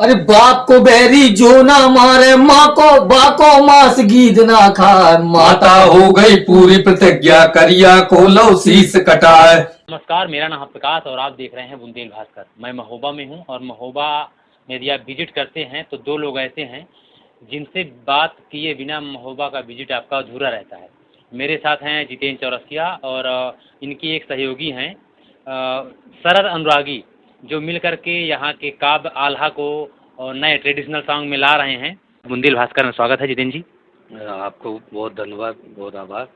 अरे बाप को बैरी जो ना मारे, माँ को बाको मांस गीद ना खाए, माता हो गई पूरी प्रतिज्ञा, करिया को लो शीस कटाए। नमस्कार, मेरा नाम प्रकाश और आप देख रहे हैं बुंदेल भास्कर। मैं महोबा में हूं और महोबा में यदि आप विजिट करते हैं तो दो लोग ऐसे हैं जिनसे बात किए बिना महोबा का विजिट आपका अधूरा रहता है। मेरे साथ हैं जितेंद्र चौरसिया और इनकी एक सहयोगी हैं शरद अनुरागी, जो मिल करके यहाँ के काव्य आल्हा को नए ट्रेडिशनल सॉन्ग में ला रहे हैं। बुंदेल भास्कर में स्वागत है जितेंद्र जी। आपको बहुत धन्यवाद, बहुत आभार।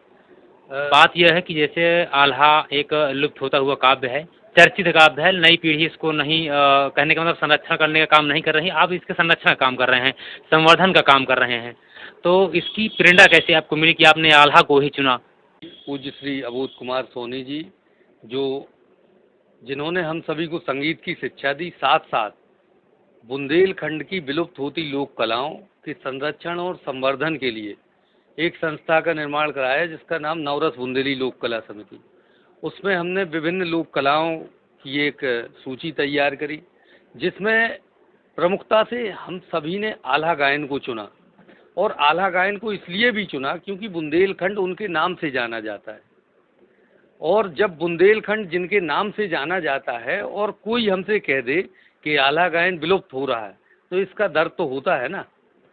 बात यह है कि जैसे आल्हा एक लुप्त होता हुआ काव्य है, चर्चित काव्य है, नई पीढ़ी इसको नहीं कहने का मतलब संरक्षण करने का काम नहीं कर रही, आप इसके संरक्षण का काम कर रहे हैं, संवर्धन का काम कर रहे हैं। तो इसकी प्रेरणा कैसे आपको मिली कि आपने आल्हा को ही चुना? पूज्य श्री अबोध कुमार सोनी जी, जो जिन्होंने हम सभी को संगीत की शिक्षा दी, साथ साथ बुंदेलखंड की विलुप्त होती लोक कलाओं के संरक्षण और संवर्धन के लिए एक संस्था का निर्माण कराया जिसका नाम नवरस बुंदेली लोक कला समिति। उसमें हमने विभिन्न लोक कलाओं की एक सूची तैयार करी, जिसमें प्रमुखता से हम सभी ने आल्हा गायन को चुना। और आल्हा गायन को इसलिए भी चुना क्योंकि बुंदेलखंड उनके नाम से जाना जाता है, और जब बुंदेलखंड जिनके नाम से जाना जाता है और कोई हमसे कह दे कि आल्हा गायन विलुप्त हो रहा है, तो इसका दर्द तो होता है ना।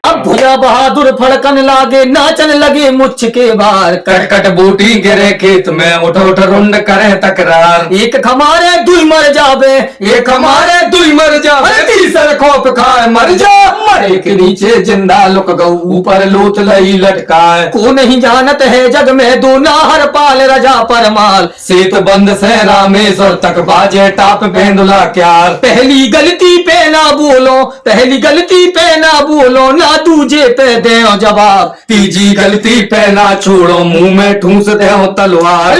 अब भुजा बहादुर फड़कन लागे, नाचन लगे मुच्छ के बार, कटकट बूटी गिरे खेत में, उठ उठ रुंड करे तकरार। एक खमारे दुई मर जावे, एक हमारे दुई मर जावे, तीसर खोप खाए मर जा, मरे के नीचे जिंदा लुक गऊ, ऊपर लूट लई लटकाए। को नहीं जानत है जग में दो नाहर पाल रजा परमाल, सीत बंद से रामेश्वर तक बाजे टाप पेंदुला क्यार। पहली गलती पे ना बोलो, पहली गलती पे ना बोलो, ना दूजे पे दे जवाब, तीजी गलती पे ना छोड़ो, मुंह में ठूस दे तलवार।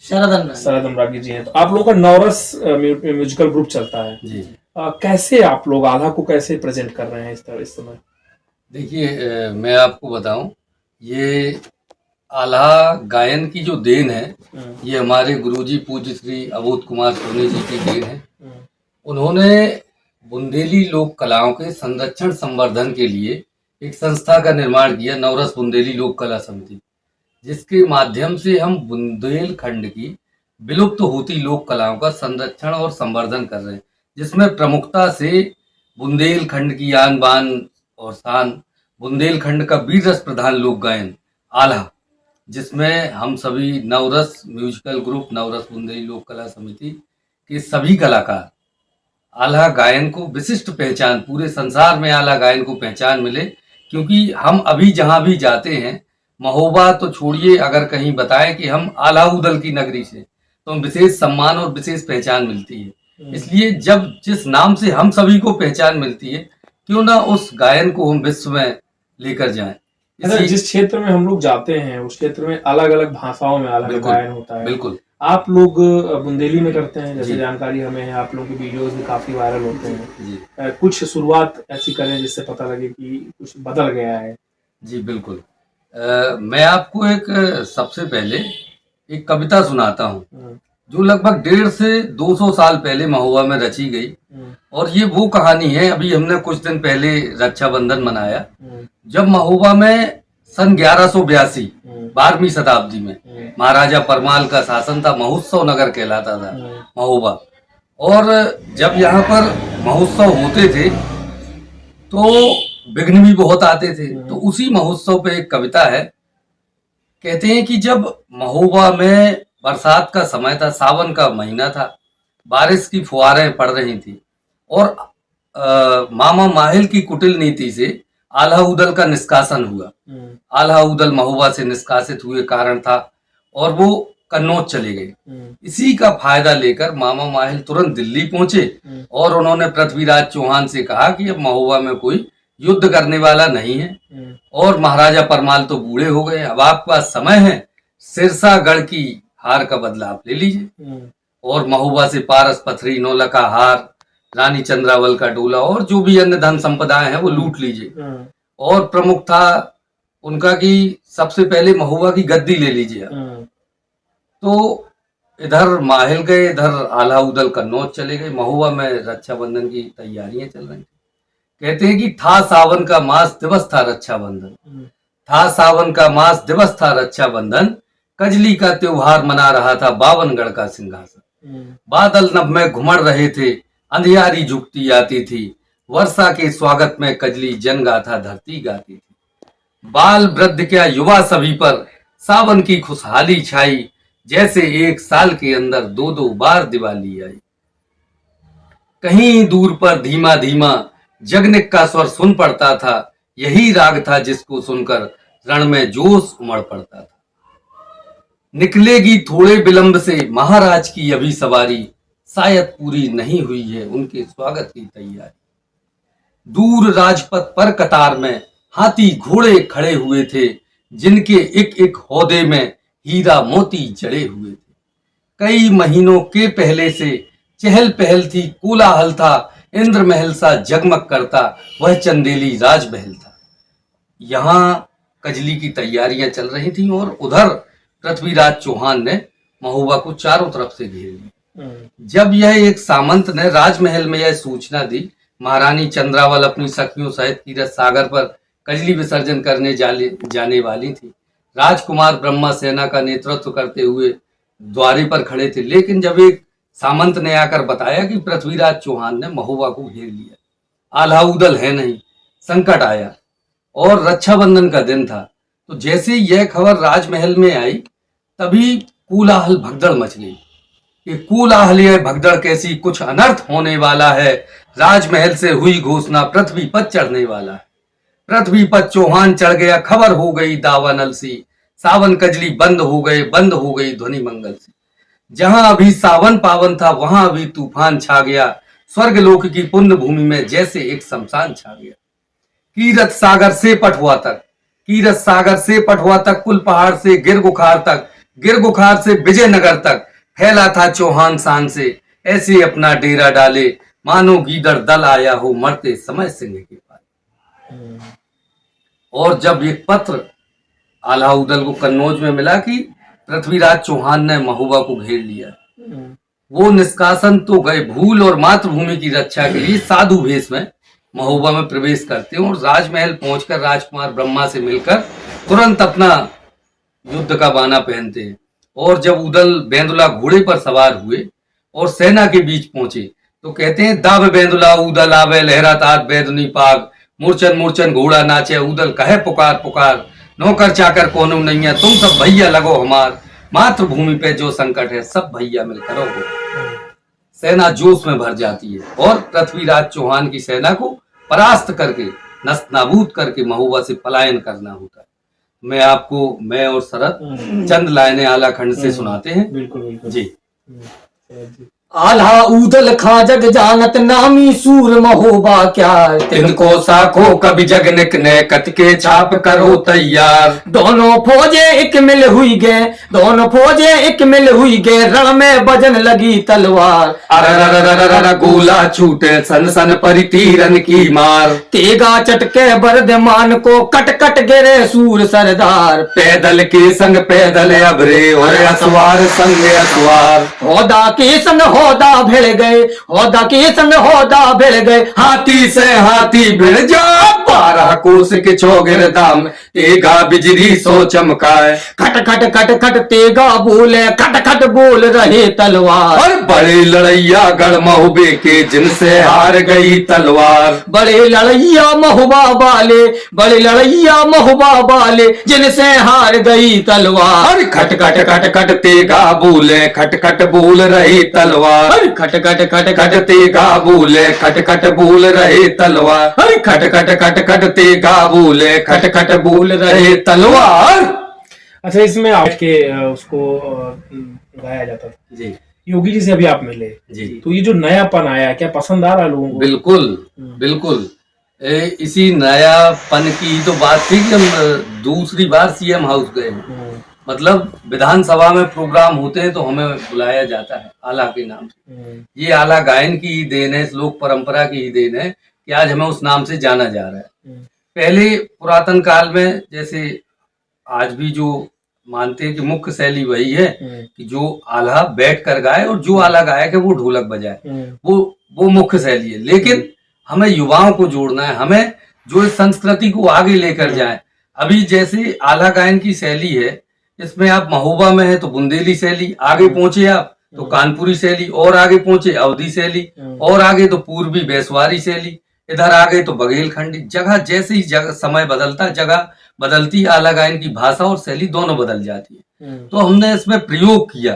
शरद अनुरागी जी हैं। तो आप लोग का नवरस म्यूजिकल ग्रुप चलता है जी। कैसे आप लोग आल्हा को कैसे प्रेजेंट कर रहे हैं इस समय? देखिए, मैं आपको बताऊं, ये आल्हा गायन की जो देन है, ये हमारे गुरुजी पूज्य श्री अबोध कुमार सोनी जी की देन है। उन्होंने बुंदेली लोक कलाओं के संरक्षण संवर्धन के लिए एक संस्था का निर्माण किया, नवरस बुंदेली लोक कला समिति, जिसके माध्यम से हम बुंदेलखंड की विलुप्त होती लोक कलाओं का संरक्षण और संवर्धन कर रहे हैं, जिसमें प्रमुखता से बुंदेलखंड की आन बान और शान, बुंदेलखंड का वीर रस प्रधान लोक गायन आल्हा, जिसमें हम सभी नवरस म्यूजिकल ग्रुप, नवरस बुंदेली लोक कला समिति के सभी कलाकार आल्हा गायन को विशिष्ट पहचान, पूरे संसार में आल्हा गायन को पहचान मिले। क्योंकि हम अभी जहां भी जाते हैं, महोबा तो छोड़िए, अगर कहीं बताएं कि हम आल्हा उदल की नगरी से, तो हम विशेष सम्मान और विशेष पहचान मिलती है। इसलिए जब जिस नाम से हम सभी को पहचान मिलती है, क्यों ना उस गायन को हम विश्व में लेकर जाएं। जिस क्षेत्र में हम लोग जाते हैं उस क्षेत्र में अलग अलग भाषाओं में आल्हा का गायन होता है। बिल्कुल। आप लोग बुंदेली में करते हैं, जैसे जी। जानकारी हमें है, आप लोगों के वीडियोस भी काफी वायरल होते हैं। जी। कुछ शुरुआत ऐसी करें जिससे पता लगे कि कुछ बदल गया है। जी बिल्कुल। मैं आपको एक सबसे पहले एक कविता सुनाता हूँ, जो लगभग 150 से 200 साल पहले महोबा में रची गई। और ये वो कहानी है, अभी हमने कुछ दिन पहले रक्षाबंधन मनाया, जब महोबा में सन 1182 12वीं शताब्दी में महाराजा परमाल का शासन था। महोत्सव नगर कहलाता था महोबा। और जब यहाँ पर महोत्सव होते थे तो विघ्न भी बहुत आते थे। तो उसी महोत्सव पे एक कविता है, कहते हैं कि जब महोबा में बरसात का समय था, सावन का महीना था, बारिश की फुहारें पड़ रही थी, और मामा माहिल की कुटिल नीति से आल्हा उदल का निष्कासन हुआ। आल्हा उदल महोबा से निष्कासित हुए कारण था और वो कन्नौज चले गए। इसी का फायदा लेकर मामा माहिल तुरंत दिल्ली पहुंचे और उन्होंने पृथ्वीराज चौहान से कहा कि अब महोबा में कोई युद्ध करने वाला नहीं है, और महाराजा परमाल तो बूढ़े हो गए, अब आपके पास समय है, सिरसागढ़ की हार का बदला आप ले लीजिए, और महोबा से पारस पथरी, नौलखा हार, रानी चंद्रावल का डोला और जो भी अन्य धन संपदाएं हैं वो लूट लीजिए। और प्रमुख था उनका कि सबसे पहले महोबा की गद्दी ले लीजिए। तो इधर माहिल गए, इधर आल्हा उदल कन्नौज चले गए। महोबा में रक्षाबंधन की तैयारियां चल रही थी। कहते हैं कि था सावन का मास दिवस था रक्षाबंधन, था सावन का मास दिवस था रक्षाबंधन, कजली का त्योहार मना रहा था बावनगढ़ का सिंहासन। बादल नभ में घुमड़ रहे थे, अंधियारी झुकती आती थी, वर्षा के स्वागत में कजली जनगाथा धरती गाती थी। बाल वृद्ध क्या युवा सभी पर सावन की खुशहाली छाई, जैसे एक साल के अंदर दो दो बार दिवाली आई। कहीं दूर पर धीमा धीमा जगनिक का स्वर सुन पड़ता था, यही राग था जिसको सुनकर रण में जोश उमड़ पड़ता था। निकलेगी थोड़े विलंब से महाराज की अभी सवारी, शायद पूरी नहीं हुई है उनके स्वागत की तैयारी। दूर राजपथ पर कतार में हाथी घोड़े खड़े हुए थे, जिनके एक एक हौदे में हीरा मोती जड़े हुए थे। कई महीनों के पहले से चहल पहल थी, कोलाहल था, इंद्र महल सा जगमग करता वह चंदेली राजमहल था। यहाँ कजली की तैयारियां चल रही थी और उधर पृथ्वीराज चौहान ने महोबा को चारों तरफ से घेर लिया। जब यह एक सामंत ने राजमहल में यह सूचना दी, महारानी चंद्रावल अपनी सखियों सहित तीरथ सागर पर कजली विसर्जन करने जाने वाली थी। राजकुमार ब्रह्मा सेना का नेतृत्व करते हुए द्वारे पर खड़े थे, लेकिन जब एक सामंत ने आकर बताया कि पृथ्वीराज चौहान ने महोबा को घेर लिया, आल्हा उदल है नहीं, संकट आया और रक्षाबंधन का दिन था, तो जैसे यह खबर राजमहल में आई तभी कोलाहल भगदड़ मच गई। ये कोलाहल यह भगदड़ कैसी, कुछ अनर्थ होने वाला है। राजमहल से हुई घोषणा पृथ्वी पर चढ़ने वाला है। पृथ्वी पर चौहान चढ़ गया, खबर हो गई दावानल सी, सावन कजली बंद हो गई ध्वनि मंगल सी। जहां अभी सावन पावन था वहां अभी तूफान छा गया, स्वर्गलोक की पुण्य भूमि में जैसे एक शमशान छा गया। कीरत सागर से पटुआ तक, कीरत सागर से पटुआ तक, कुल पहाड़ से गिरगुखार तक, गिरगुखार से विजयनगर तक फैला था चौहान शान से, ऐसे अपना डेरा डाले मानो गीदड़ दल आया हो मरते समय सिंह के पास। और जब एक पत्र आल्हा उदल को कन्नौज में मिला कि पृथ्वीराज चौहान ने महोबा को घेर लिया, वो निष्कासन तो गए, भूल और मातृभूमि की रक्षा के लिए साधु भेष में महोबा में प्रवेश करते हैं और राजमहल पहुंचकर राजकुमार ब्रह्मा से मिलकर तुरंत अपना युद्ध का बाना पहनते हैं। और जब उदल बेंदुला घोड़े पर सवार हुए और सेना के बीच पहुंचे तो कहते हैं, दाब बेंदुला उदल आवे लहरा तात बेदनी पाग, मूर्छन मूर्छन घोड़ा नाचे उदल कहे पुकार पुकार, नौकर चाकर कोनो नहीं है तुम सब भैया लगो हमार, मातृभूमि पे जो संकट है सब भैया मिलकर हो। सेना जोश में भर जाती है और पृथ्वीराज चौहान की सेना को परास्त करके नस्तनाबूद करके महोबा से पलायन करना होता है। मैं और शरद चंद लाइनें आला खंड से सुनाते हैं। बिल्कुल जी। आल्हा उदल खा जग जानत नामी सूर महोबा क्या, तिनको साखो कभी जगनिक ने कत के छाप करो तैयार। दोनों फौजे एक मिल हुई गए, दोनों फौजे एक मिल हुई गए, रण में बजन लगी तलवार। अररररररर गोला छूटे सन सन परी तीरन की मार, तेगा चटके बर्दमान को कट कट गिरे सूर सरदार। पैदल के संग पैदल अबरे और असवार संग असवार, होदा के संग होदा भिड़ गए, होदा के संग होदा भिड़ गए, हाथी से हाथी भिड़ जा 12 कोस के चौगिर दाम, तेगा बिजली सो चमकाए। खट खट खट खट तेगा बोले, खट खट बोल रहे तलवार। और बड़े लड़ैया गढ़ महोबे के जिनसे हार गई तलवार, बड़े लड़ैया महोबा वाले, बड़े लड़ैया महोबा वाले जिनसे हार गई तलवार। और खट खट खट खट तेगा बोले खट खट बोल रही तलवार, खट खट खट खट तेगा बोले खट खट बोल रहे तलवार, खट खट खट खट तेगा बोले खट खट बोल रहे तलवार। अच्छा, इसमें आज के उसको गाया जाता था जी। योगी जी से अभी आप मिले जी, तो ये जो नयापन आया क्या पसंद आ रहा लोगों को? बिल्कुल बिल्कुल। इसी नयापन की तो बात थी कि हम दूसरी बार सीएम हाउस गए, मतलब विधानसभा में प्रोग्राम होते हैं तो हमें बुलाया जाता है आला के नाम से। ये आला गायन की ही देन है, लोक परंपरा की ही देन है कि आज हमें उस नाम से जाना जा रहा है। पहले पुरातन काल में जैसे आज भी जो मानते हैं कि मुख्य शैली वही है कि जो आला बैठ कर गाए और जो आला गायक है वो ढोलक बजाए, वो मुख्य शैली है। लेकिन हमें युवाओं को जोड़ना है, हमें जो इस संस्कृति को आगे लेकर जाए। अभी जैसे आला गायन की शैली है, इसमें आप महोबा में है तो बुंदेली शैली, आगे पहुंचे आप तो कानपुरी शैली, और आगे पहुंचे अवधी शैली, और आगे तो पूर्वी बैसवारी शैली, इधर आ गए तो बघेलखंडी। जगह जैसे ही जगह समय बदलता, जगह बदलती, आला गायन की भाषा और शैली दोनों बदल जाती है। तो हमने इसमें प्रयोग किया,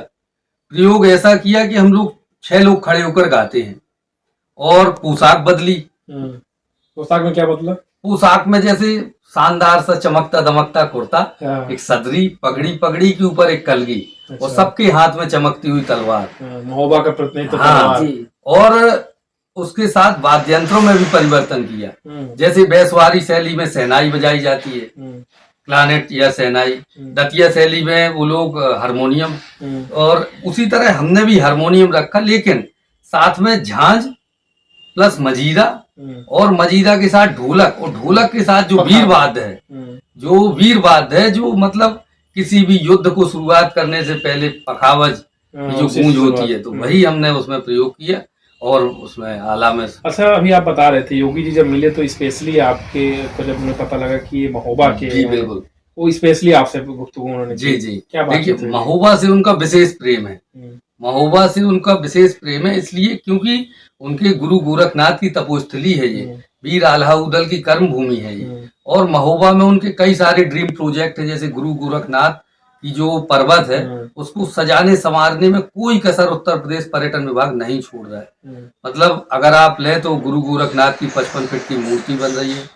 प्रयोग ऐसा किया कि हम लोग 6 लोग खड़े होकर गाते हैं, और पोशाक बदली। पोशाक में क्या मतलब? पोशाक में जैसे शानदार सा चमकता दमकता कुर्ता, हाँ। एक सदरी, पगड़ी के ऊपर एक कलगी, और अच्छा। सबके हाथ में चमकती हुई तलवार। महोबा का प्रतिनिधित्व हाँ, तलवार। और उसके साथ वाद्य यंत्रों में भी परिवर्तन किया। जैसे बैसवारी शैली में शहनाई बजाई जाती है, क्लानेट या शहनाई। दतिया शैली में वो लोग हारमोनियम, और उसी तरह हमने भी हारमोनियम रखा, लेकिन साथ में झांझ प्लस मजीरा, और मजीरा के साथ ढोलक, और ढोलक के साथ जो वीर वाद्य है, जो वीर वाद्य है, जो मतलब किसी भी युद्ध को शुरुआत करने से पहले पखावज की जो गूंज होती है, तो वही हमने उसमें प्रयोग किया, और उसमें आला में। अच्छा, अभी आप बता रहे थे योगी जी जब मिले तो स्पेशली आपके को जब मुझे पता लगा कि ये महोबा के, जी बिल्कुल, वो स्पेशली आपसे गुफ्तगू उन्होंने जी जी। क्या बात देखिए, थी? महोबा से उनका विशेष प्रेम है, महोबा से उनका विशेष प्रेम है, इसलिए क्योंकि उनके गुरु गोरखनाथ की तपोस्थली है ये, वीर आल्हा उदल की कर्म भूमि है ये, और महोबा में उनके कई सारे ड्रीम प्रोजेक्ट है। जैसे गुरु गोरखनाथ की जो पर्वत है, उसको सजाने संवारने में कोई कसर उत्तर प्रदेश पर्यटन विभाग नहीं छोड़ रहा है। मतलब अगर आप ले तो गुरु गोरखनाथ की 55 फीट की मूर्ति बन रही है,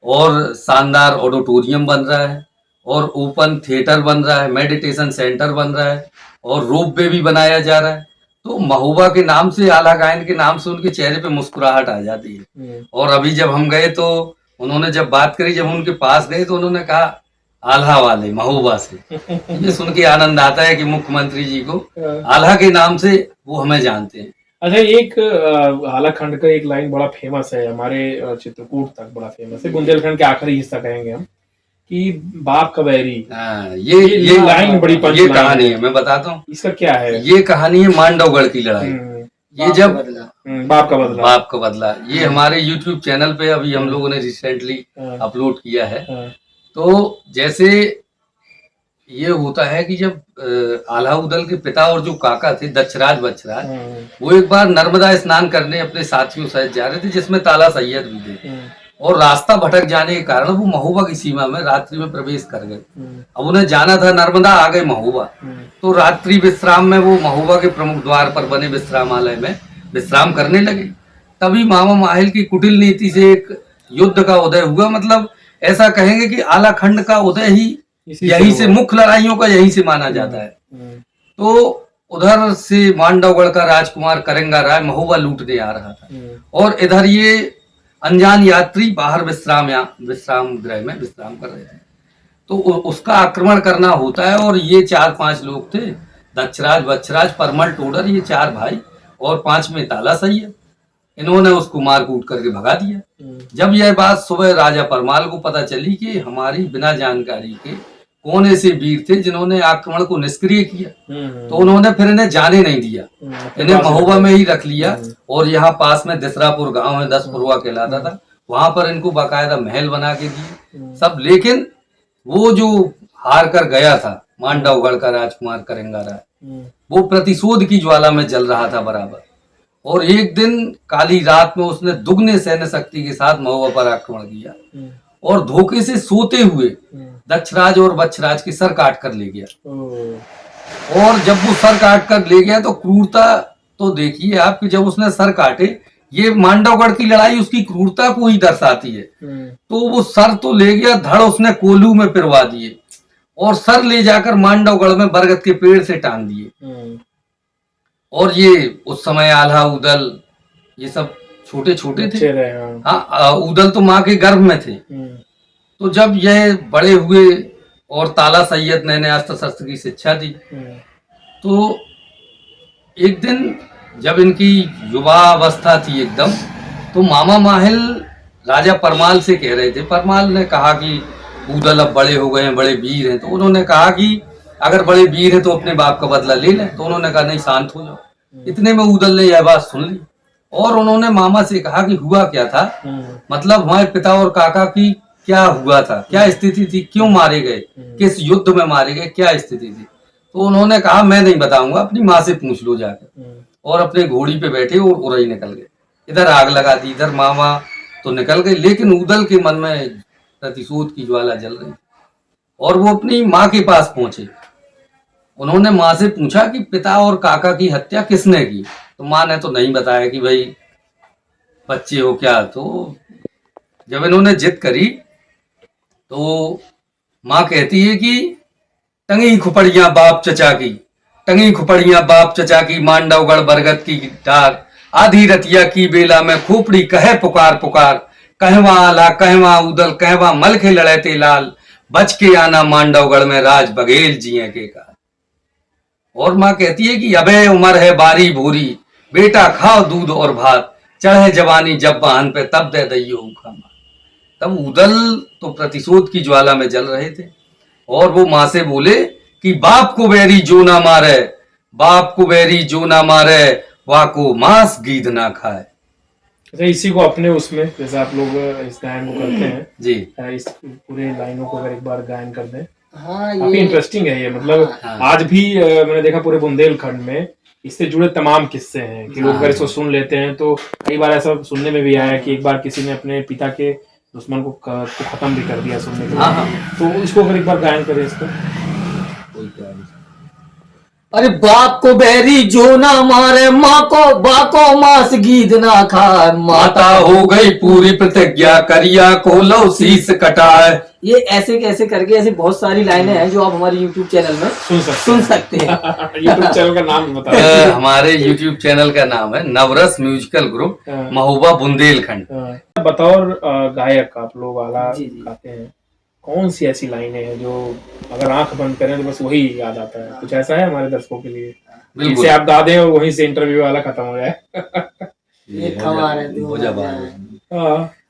और शानदार ऑडिटोरियम बन रहा है, और ओपन थिएटर बन रहा है, मेडिटेशन सेंटर बन रहा है, और रोप वे भी बनाया जा रहा है। तो महोबा के नाम से, आला गायन के नाम से उनके चेहरे पे मुस्कुराहट आ जाती है। और अभी जब हम गए तो उन्होंने जब बात करी, जब उनके पास गए तो उन्होंने कहा आल्हा वाले महोबा से। ये सुन के आनंद आता है कि मुख्यमंत्री जी को आल्हा के नाम से वो हमें जानते हैं। अच्छा, एक आला खंड का एक लाइन बड़ा फेमस है, हमारे चित्रकूट तक बड़ा फेमस है, बुंदेलखंड के आखिरी हिस्सा कहेंगे हम, कि बाप का बैरी। ये लाइन बड़ी पंच ये लाइन कहानी है, मैं बताता हूँ इसका क्या है। ये कहानी है मांडवगढ़ की लड़ाई। ये जब बाप का बदला, ये हमारे YouTube चैनल पे अभी हम लोगों ने रिसेंटली अपलोड किया है। तो जैसे ये होता है कि जब आल्हा उदल के पिता और जो काका थे दक्षराज बच्छराज, वो एक बार नर्मदा स्नान करने अपने साथियों सहित जा रहे थे, जिसमें ताला सैयद भी थे, और रास्ता भटक जाने के कारण वो महोबा की सीमा में रात्रि में प्रवेश कर गए। अब उन्हें जाना था नर्मदा, आ गए महोबा। तो रात्रि विश्राम में वो महोबा के प्रमुख द्वार पर बने विश्रामालय में विश्राम करने लगे। तभी मामा माहिल की कुटिल नीति से एक युद्ध का उदय हुआ। मतलब ऐसा कहेंगे कि आला खंड का उदय ही यहीं से, मुख्य लड़ाइयों का यहीं से माना जाता है। तो उधर से मांडवगढ़ का राजकुमार करेंगा राय महोबा लूटने आ रहा था, और इधर ये अनजान यात्री बाहर विश्राम गृह में विश्राम कर रहे थे। तो उसका आक्रमण करना होता है, और ये 4-5 लोग थे, दक्षराज बच्छराज परमल टोडर, ये 4 भाई, और 5 में ताला सैयद। इन्होंने उसको मार कूट करके भगा दिया। जब यह बात सुबह राजा परमाल को पता चली कि हमारी बिना जानकारी के कौन ऐसे वीर थे जिन्होंने आक्रमण को निष्क्रिय किया, तो उन्होंने फिर इन्हें जाने नहीं दिया, इन्हें महोबा में ही रख लिया। और यहाँ पास में दिसरापुर गांव है, 10 पुरवा कहलाता था, वहां पर इनको बाकायदा महल बना के दिए सब। लेकिन वो जो हार कर गया था मांडवगढ़ का राजकुमार करेंगा राय, वो प्रतिशोध की ज्वाला में जल रहा था बराबर। और एक दिन काली रात में उसने दुगने सैन्य शक्ति के साथ महोबा पर आक्रमण किया, और धोखे से सोते हुए दक्षराज और बच्छराज की सर काट कर ले गया। और जब वो सर काट कर ले गया तो क्रूरता तो देखिए आप, कि जब उसने सर काटे, ये मांडवगढ़ की लड़ाई उसकी क्रूरता को ही दर्शाती है। तो वो सर तो ले गया, धड़ उसने कोल्हू में पिरवा दिए, और सर ले जाकर मांडवगढ़ में बरगद के पेड़ से टांग दिए। और ये उस समय आल्हा उदल ये सब छोटे छोटे थे। हाँ, उदल तो माँ के गर्भ में थे। तो जब यह बड़े हुए और ताला सैयद ने इन्हें अस्त्र शस्त्र की शिक्षा दी, तो एक दिन जब इनकी युवा अवस्था थी एकदम, तो मामा माहिल राजा परमाल से कह रहे थे। परमाल ने कहा कि उदल अब बड़े हो गए हैं, बड़े वीर हैं। तो उन्होंने कहा कि अगर बड़े वीर हैं तो अपने बाप का बदला ले लें। तो उन्होंने कहा नहीं, शांत हो जाओ। इतने में उदल ने यह बात सुन ली, और उन्होंने मामा से कहा कि हुआ क्या था, मतलब हमारे पिता और काका की क्या हुआ था, क्या स्थिति थी, क्यों मारे गए, किस युद्ध में मारे गए, क्या स्थिति थी। तो उन्होंने कहा मैं नहीं बताऊंगा, अपनी माँ से पूछ लो जाकर। और अपने घोड़ी पे बैठे और उड़ई निकल गए। इधर आग लगा दी, इधर मामा तो निकल गए, लेकिन उदल के मन में प्रतिशोध की ज्वाला जल रही। और वो अपनी माँ के पास पहुंचे। उन्होंने माँ से पूछा कि पिता और काका की हत्या किसने की। तो माँ ने तो नहीं बताया कि भाई बच्चे हो क्या। तो जब इन्होंने जिद करी तो माँ कहती है कि टंगी खुपड़ियां बाप चचा की, टंगी खुपड़ियां बाप चचा की, मांडवगढ़ बरगद की डार, आधी रतिया की बेला में खोपड़ी कहे पुकार पुकार, कहवा आला कहवा उदल कहवा मल के लड़ते लाल, बच के आना मांडवगढ़ में राज बघेल जिये के का। और माँ कहती है कि अबे उम्र है बारी भूरी, बेटा खाओ दूध और भात, चढ़े जवानी जब वाहन पे तब दे दैयो खामा। तब उदल तो प्रतिशोध की ज्वाला में जल रहे थे और वो माँ से बोले कि बाप को बैरी जो ना मारे, बाप को बैरी जो ना मारे, वाको मांस गीध ना खाए। अच्छा, इसी को अपने उसमें जैसे आप लोग इस गायन को करते हैं जी, इस पूरे लाइनों को अगर एक बार गायन कर दें। हाँ काफी इंटरेस्टिंग है ये, मतलब आज भी मैंने देखा पूरे बुंदेलखंड में इससे जुड़े तमाम किस्से हैं कि लोग अगर इसको सुन लेते हैं तो कई बार ऐसा सुनने में भी आया कि एक बार किसी ने अपने पिता के दुश्मन को खत्म भी कर दिया सुनने के बाद। तो इसको अगर एक बार गायन करें इसको। अरे बाप को बैरी जो ना मारे, माँ को बाको मांस गीध ना खाए, माता हो गई पूरी प्रतिज्ञा, करिया को लो शीस कटाए। ये ऐसे कैसे करके ऐसी बहुत सारी लाइनें हैं जो आप हमारे YouTube चैनल में सुन सकते हैं। YouTube चैनल का नाम बताओ। हमारे YouTube चैनल का नाम है नवरस म्यूजिकल ग्रुप, महोबा बुंदेलखंड। बतौर गायक आप लोग आला गाते हैं, कौन सी ऐसी लाइनें हैं जो अगर आंख बंद करें तो बस वही याद आता है? कुछ ऐसा है हमारे दर्शकों के लिए जिसे आप गा दें और वहीं से इंटरव्यू वाला खत्म हो जाए?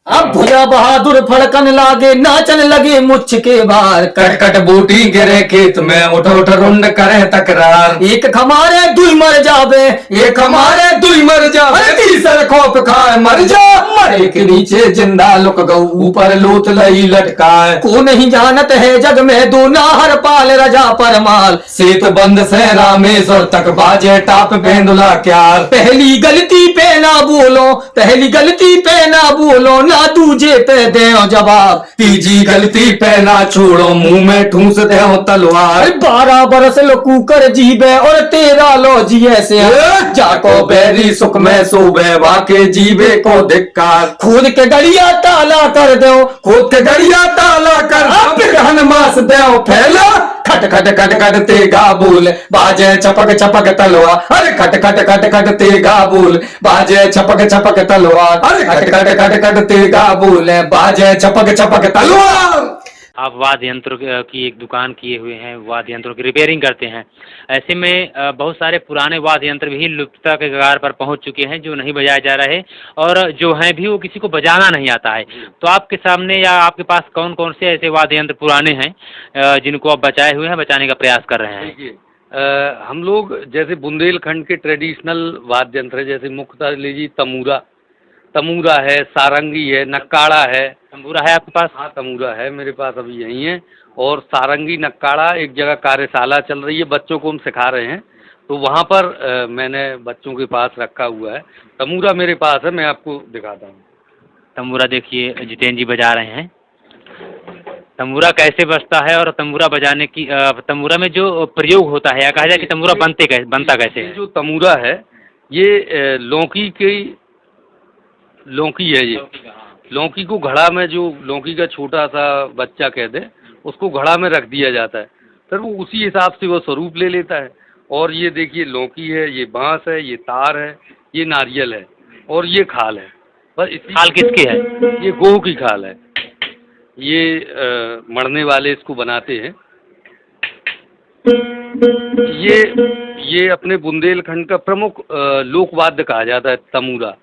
अब भुजा बहादुर फड़कन लागे, नाचन लगे मुच्छ के बार, कटकट बूटी गिरे खेत में, उठ उठ रुंड करे तकरार। एक खमारे दुई मर जावे, एक हमारे दुई मर जावे, तीसर खोप खाए मर जा, मरे के नीचे जिंदा लुक गऊ, ऊपर लूट लई लटकाए। को नहीं जानत है जग में दो नाहर पाल रजा परमाल, सेत बंद से रामेश्वर तक बाजे टाप बेंदुला क्यार। पहली गलती पे ना बोलो, पहली गलती पे ना बोलो, ना दूजे पे दे जवाब, तीजी गलती पे ना छोड़ो, मुंह में ठूस दे तलवार। 12 बरस लो कुकर जीवे और 13 लो जिए से, जाको बैरी सुख में सोबे, वाके जीवे को धिक्कार। खुद के गड़िया ताला कर दो, खुद के गड़िया ताला कर, अब मास दो फैला। खट खट खट खट तेगा बोल, बाजे चपक चपक तलवार। अरे खट खट खट खट तेगा बोल, बाजे चपक चपक तलवार। अरे खट खट खट खट तेगा बोल, बाजे चपक चपक तलवार। आप वाद्य यंत्र की एक दुकान किए हुए हैं, वाद्य यंत्रों की रिपेयरिंग करते हैं। ऐसे में बहुत सारे पुराने वाद्य यंत्र भी लुप्तता के कगार पर पहुंच चुके हैं, जो नहीं बजाए जा रहे और जो हैं भी वो किसी को बजाना नहीं आता है। तो आपके सामने या आपके पास कौन कौन से ऐसे वाद्य यंत्र पुराने हैं जिनको आप बचाए हुए हैं, बचाने का प्रयास कर रहे हैं? हम लोग जैसे बुंदेलखंड के ट्रेडिशनल वाद्य यंत्र है, जैसे मुख्यतः लीजिए तमूरा, तमूरा है, सारंगी है, नक्काड़ा है। तंबूरा है आपके पास? हाँ, तमूरा है मेरे पास, अभी यही है। और सारंगी नक्काड़ा एक जगह कार्यशाला चल रही है, बच्चों को हम सिखा रहे हैं, तो वहाँ पर मैंने बच्चों के पास रखा हुआ है। तमूरा मेरे पास है, मैं आपको दिखाता हूँ। तंबूरा देखिए जितेंद्र जी बजा रहे हैं। तंबूरा कैसे बजता है और तंबूरा बजाने की तंबूरा में जो प्रयोग होता है, या कहा जाए कि तंबूरा बनता कैसे है? जो तमूरा है ये लौकी है। ये लौकी को घड़ा में, जो लौकी का छोटा सा बच्चा कह दे, उसको घड़ा में रख दिया जाता है, फिर वो उसी हिसाब से वो स्वरूप ले लेता है। और ये देखिए लौकी है, ये बांस है, ये तार है, ये नारियल है और ये खाल है। बस इसी खाल किसकी है? ये गेहूं की खाल है। ये मरने वाले इसको बनाते हैं। ये अपने बुंदेलखंड का प्रमुख लोकवाद्य कहा जाता है तमूरा।